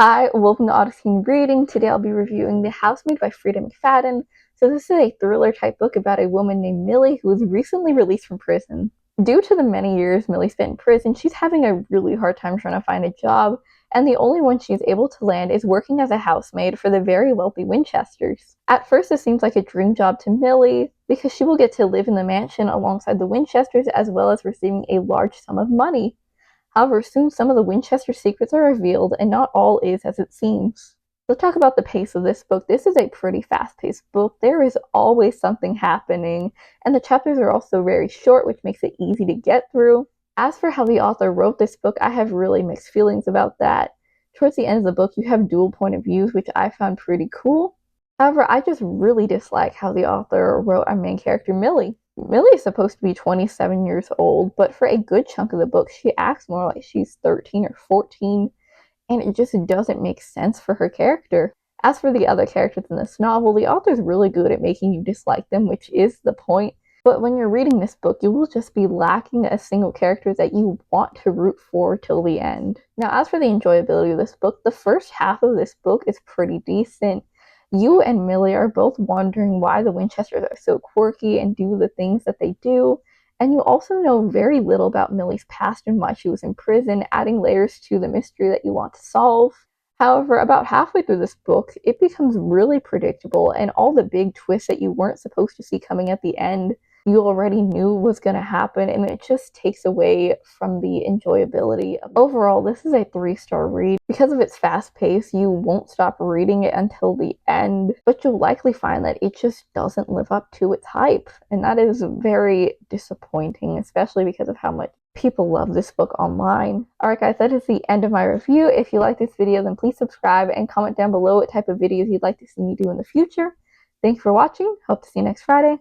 Hi, welcome to Odyssey Reading. Today I'll be reviewing The Housemaid by Frieda McFadden. So this is a thriller-type book about a woman named Millie who was recently released from prison. Due to the many years Millie spent in prison, she's having a really hard time trying to find a job, and the only one she's able to land is working as a housemaid for the very wealthy Winchesters. At first it seems like a dream job to Millie, because she will get to live in the mansion alongside the Winchesters as well as receiving a large sum of money. However, soon some of the Winchester secrets are revealed, and not all is as it seems. Let's talk about the pace of this book. This is a pretty fast-paced book. There is always something happening, and the chapters are also very short, which makes it easy to get through. As for how the author wrote this book, I have really mixed feelings about that. Towards the end of the book, you have dual point of views, which I found pretty cool. However, I just really dislike how the author wrote our main character, Millie. Millie is supposed to be 27 years old, but for a good chunk of the book, she acts more like she's 13 or 14, and it just doesn't make sense for her character. As for the other characters in this novel, the author's really good at making you dislike them, which is the point. But when you're reading this book, you will just be lacking a single character that you want to root for till the end. Now, as for the enjoyability of this book, the first half of this book is pretty decent. You and Millie are both wondering why the Winchesters are so quirky and do the things that they do, and you also know very little about Millie's past and why she was in prison, adding layers to the mystery that you want to solve. However, about halfway through this book, it becomes really predictable, and all the big twists that you weren't supposed to see coming at the end, you already knew was going to happen, and it just takes away from the enjoyability. Overall, this is a 3-star read. Because of its fast pace, you won't stop reading it until the end, but you'll likely find that it just doesn't live up to its hype, and that is very disappointing, especially because of how much people love this book online. Alright guys, that is the end of my review. If you like this video, then please subscribe and comment down below what type of videos you'd like to see me do in the future. Thank you for watching. Hope to see you next Friday.